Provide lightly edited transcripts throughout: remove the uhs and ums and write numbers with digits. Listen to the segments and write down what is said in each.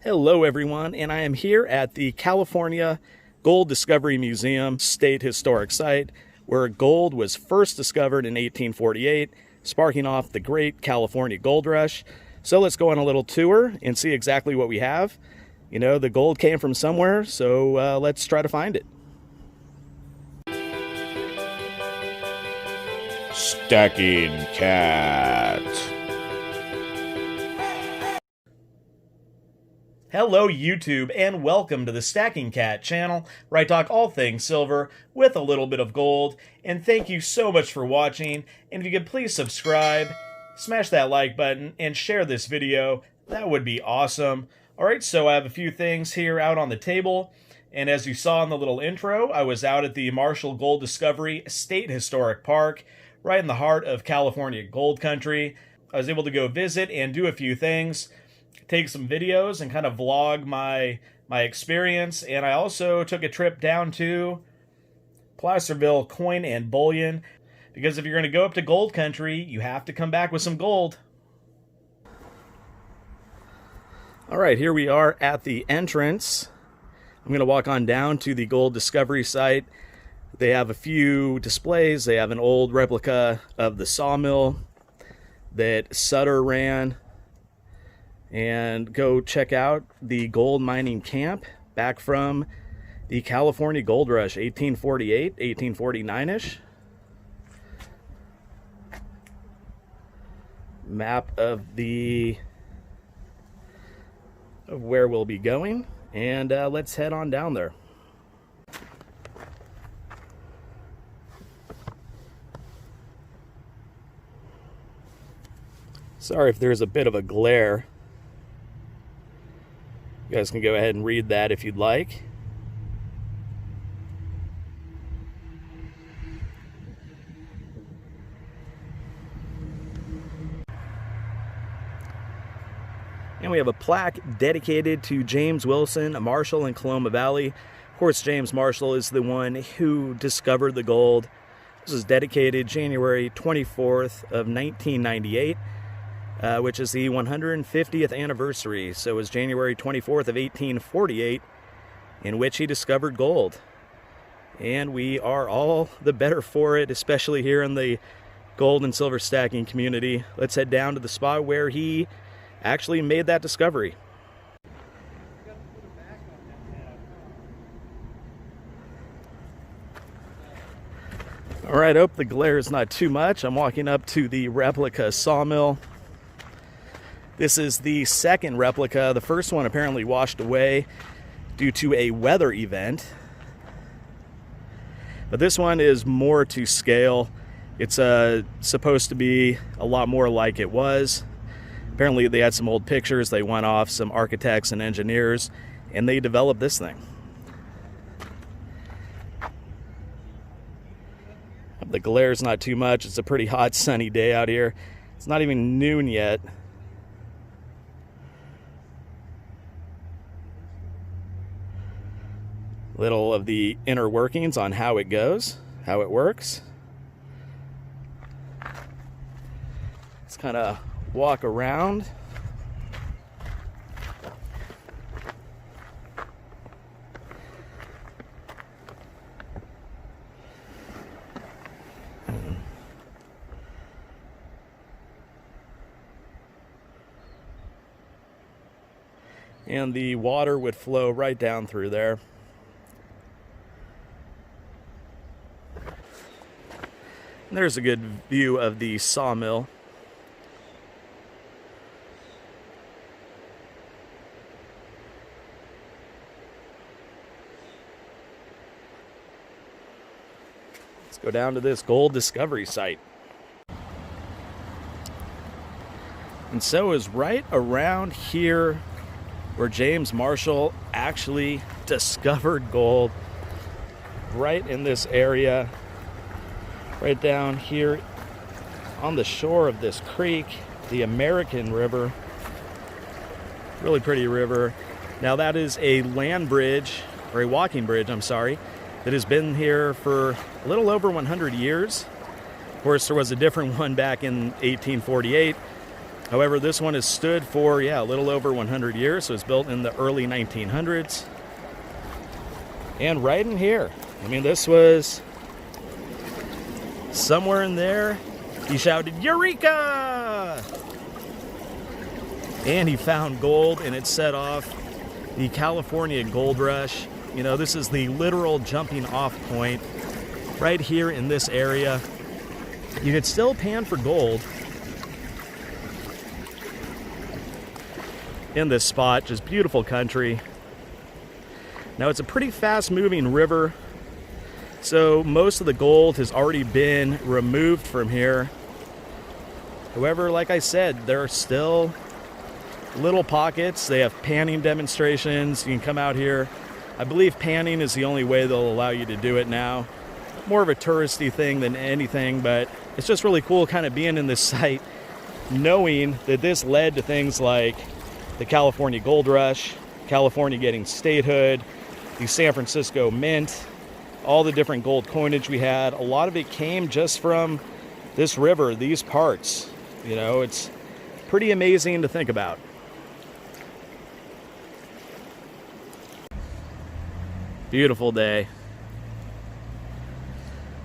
Hello everyone, and I am here at the California Gold Discovery Museum State Historic Site, where gold was first discovered in 1848, sparking off the Great California Gold Rush. So let's go on a little tour and see exactly what we have. You know, the gold came from somewhere, so let's try to find it. Stacking Cat. Hello YouTube, and welcome to the Stacking Kat channel, where I talk all things silver with a little bit of gold. And thank you so much for watching, and if you could please subscribe, smash that like button, and share this video, that would be awesome. Alright, so I have a few things here out on the table, and as you saw in the little intro, I was out at the Marshall Gold Discovery State Historic Park, right in the heart of California gold country. I was able to go visit and do a few things, take some videos and kind of vlog my experience, and I also took a trip down to Placerville Coin and Bullion, because if you're going to go up to gold country, you have to come back with some gold. Alright, here we are at the entrance. I'm going to walk on down to the gold discovery site. They have a few displays. They have an old replica of the sawmill that Sutter ran. And go check out the gold mining camp back from the California Gold Rush, 1848, 1849-ish. Map of where we'll be going, and let's head on down there. Sorry if there's a bit of a glare. You guys can go ahead and read that if you'd like. And we have a plaque dedicated to James Wilson, a Marshall in Coloma Valley. Of course, James Marshall is the one who discovered the gold. This is dedicated January 24th of 1998. Which is the 150th anniversary. So it was January 24th of 1848 in which he discovered gold. And we are all the better for it, especially here in the gold and silver stacking community. Let's head down to the spot where he actually made that discovery. All right, I hope the glare is not too much. I'm walking up to the replica sawmill. This is the second replica. The first one apparently washed away due to a weather event. But this one is more to scale. It's supposed to be a lot more like it was. Apparently they had some old pictures. They went off some architects and engineers, and they developed this thing. The glare is not too much. It's a pretty hot, sunny day out here. It's not even noon yet. Little of the inner workings on how it goes, how it works. Let's kind of walk around. And the water would flow right down through there. There's a good view of the sawmill. Let's go down to this gold discovery site. And so is right around here where James Marshall actually discovered gold, right in this area. Right down here on the shore of this creek, the American River. Really pretty river. Now that is a land bridge, or a walking bridge, I'm sorry, that has been here for a little over 100 years. Of course, there was a different one back in 1848. However, this one has stood for, a little over 100 years. So it was built in the early 1900s. And right in here, I mean, this was somewhere in there. He shouted, "Eureka!" And he found gold, and it set off the California gold rush. You know, this is the literal jumping off point right here in this area. You could still pan for gold in this spot. Just beautiful country. Now, it's a pretty fast-moving river, so most of the gold has already been removed from here. However, like I said, there are still little pockets. They have panning demonstrations. You can come out here. I believe panning is the only way they'll allow you to do it now. More of a touristy thing than anything, but it's just really cool kind of being in this site, knowing that this led to things like the California Gold Rush, California getting statehood, the San Francisco Mint, all the different gold coinage we had. A lot of it came just from this river, these parts. You know, it's pretty amazing to think about. Beautiful day.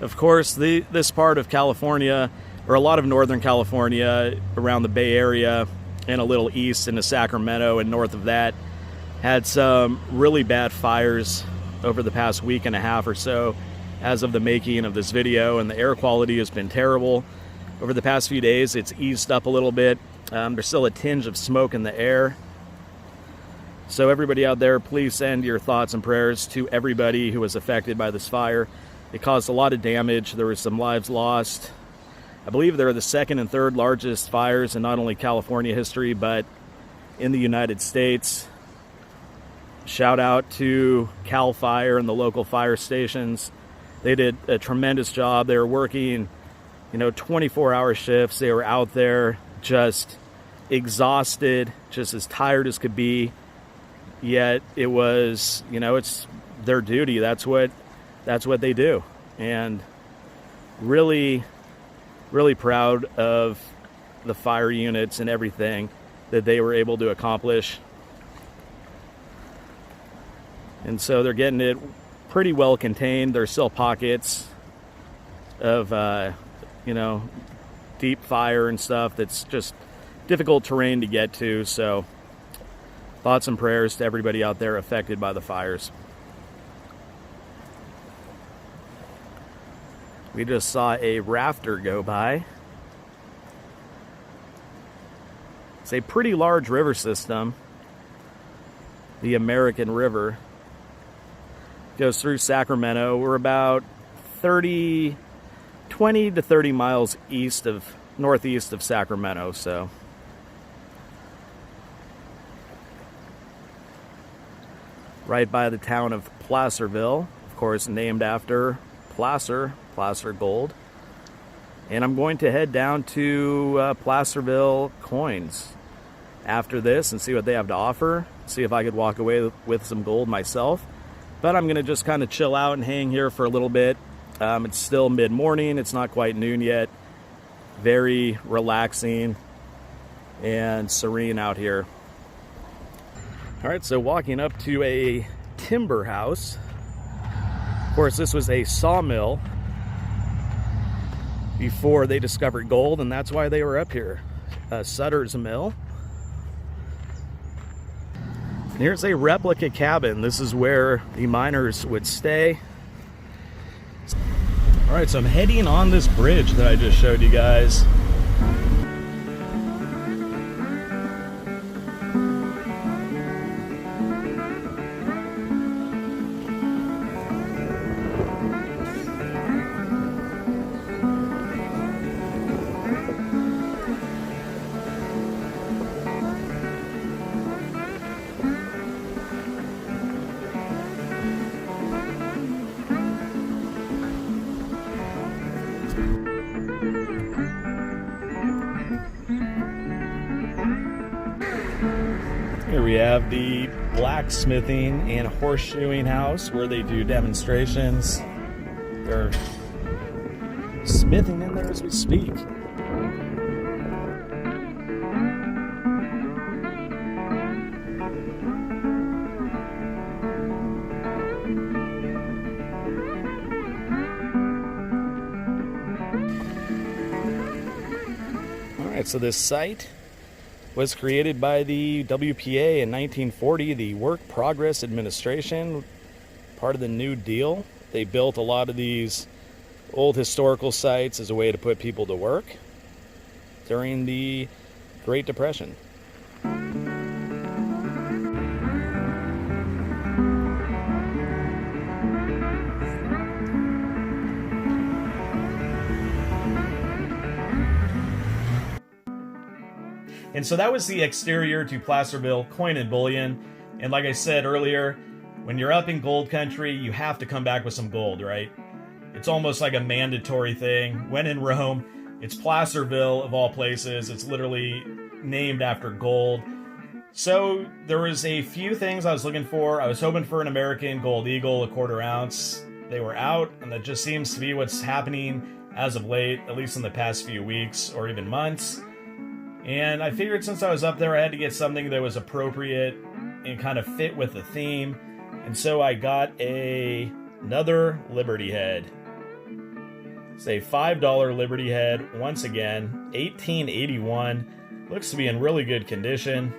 Of course, this part of California, or a lot of Northern California, around the Bay Area and a little east into Sacramento and north of that, had some really bad fires over the past week and a half or so as of the making of this video, and the air quality has been terrible. Over the past few days, it's eased up a little bit. There's still a tinge of smoke in the air. So everybody out there, please send your thoughts and prayers to everybody who was affected by this fire. It caused a lot of damage. There were some lives lost. I believe they're the second and third largest fires in not only California history, but in the United States. Shout out to Cal Fire and the local fire stations. They did a tremendous job. They were working, 24-hour shifts. They were out there just exhausted, just as tired as could be. Yet it was, it's their duty. That's what they do. And really, really proud of the fire units and everything that they were able to accomplish. And so they're getting it pretty well contained. There's still pockets of, deep fire and stuff that's just difficult terrain to get to. So thoughts and prayers to everybody out there affected by the fires. We just saw a rafter go by. It's a pretty large river system. The American River goes through Sacramento. We're about 20 to 30 miles northeast of Sacramento, so. Right by the town of Placerville, of course, named after Placer Gold. And I'm going to head down to Placerville Coins after this and see what they have to offer. See if I could walk away with some gold myself. But I'm going to just kind of chill out and hang here for a little bit. It's still mid-morning. It's not quite noon yet. Very relaxing and serene out here. All right, so walking up to a timber house. Of course, this was a sawmill before they discovered gold, and that's why they were up here. Sutter's mill. Here's a replica cabin. This is where the miners would stay. All right, so I'm heading on this bridge that I just showed you guys. Here we have the Blacksmithing and Horseshoeing house where they do demonstrations. They're smithing in there as we speak. Alright, so this site was created by the WPA in 1940, the Work Progress Administration, part of the New Deal. They built a lot of these old historical sites as a way to put people to work during the Great Depression. And so that was the exterior to Placerville Coin and Bullion. And like I said earlier, when you're up in gold country, you have to come back with some gold, right? It's almost like a mandatory thing. When in Rome, it's Placerville of all places. It's literally named after gold. So there was a few things I was looking for. I was hoping for an American Gold Eagle, a 1/4 ounce. They were out, and that just seems to be what's happening as of late, at least in the past few weeks or even months. And I figured since I was up there, I had to get something that was appropriate and kind of fit with the theme. And so I got another Liberty Head. It's a $5 Liberty Head, once again, 1881. Looks to be in really good condition.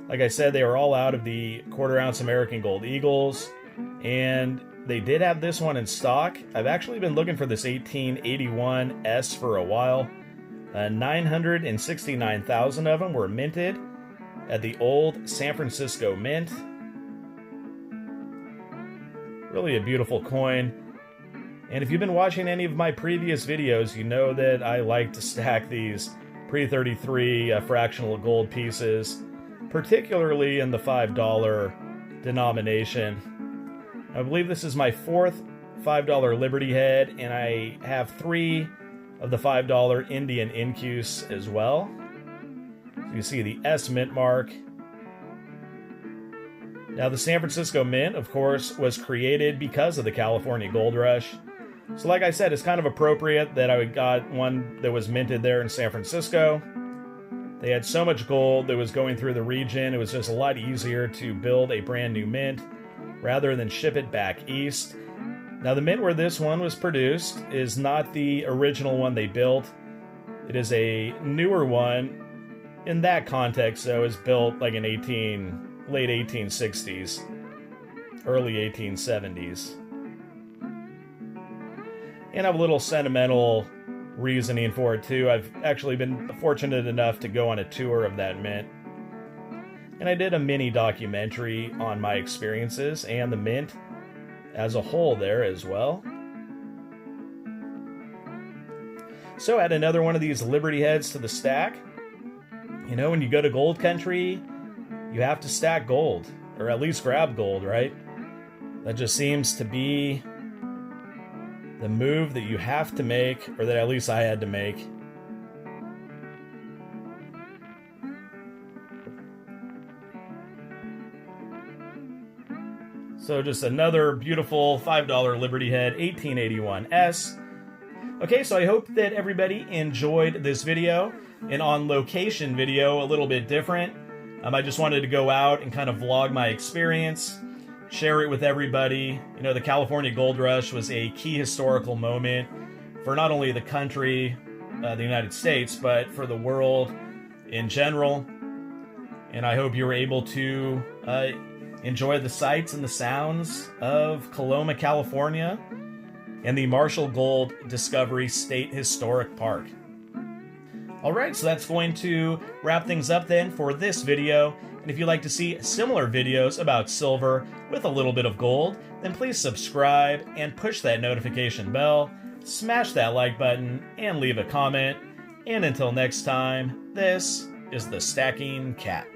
Like I said, they were all out of the 1/4 ounce American Gold Eagles. And they did have this one in stock. I've actually been looking for this 1881S for a while. 969,000 of them were minted at the old San Francisco Mint. Really a beautiful coin. And if you've been watching any of my previous videos, you know that I like to stack these pre-33 fractional gold pieces, particularly in the $5 denomination. I believe this is my 4th $5 Liberty Head, and I have 3 of the $5 Indian Incuse as well. So you see the S Mint mark. Now the San Francisco Mint, of course, was created because of the California Gold Rush. So like I said, it's kind of appropriate that I got one that was minted there in San Francisco. They had so much gold that was going through the region, it was just a lot easier to build a brand new mint rather than ship it back east. Now the mint where this one was produced is not the original one they built. It is a newer one. In that context, though, is built like in late 1860s, early 1870s. And I have a little sentimental reasoning for it too. I've actually been fortunate enough to go on a tour of that mint. And I did a mini documentary on my experiences and the mint as a whole there as well. So add another one of these Liberty Heads to the stack. You know, when you go to gold country, you have to stack gold, or at least grab gold, right? That just seems to be the move that you have to make, or that at least I had to make. So just another beautiful $5 Liberty Head, 1881S. Okay, so I hope that everybody enjoyed this video. An on-location video, a little bit different. I just wanted to go out and kind of vlog my experience, share it with everybody. You know, the California Gold Rush was a key historical moment for not only the country, the United States, but for the world in general. And I hope you were able to enjoy the sights and the sounds of Coloma, California, and the Marshall Gold Discovery State Historic Park. Alright, so that's going to wrap things up then for this video. And if you'd like to see similar videos about silver with a little bit of gold, then please subscribe and push that notification bell, smash that like button, and leave a comment. And until next time, this is the Stacking Cat.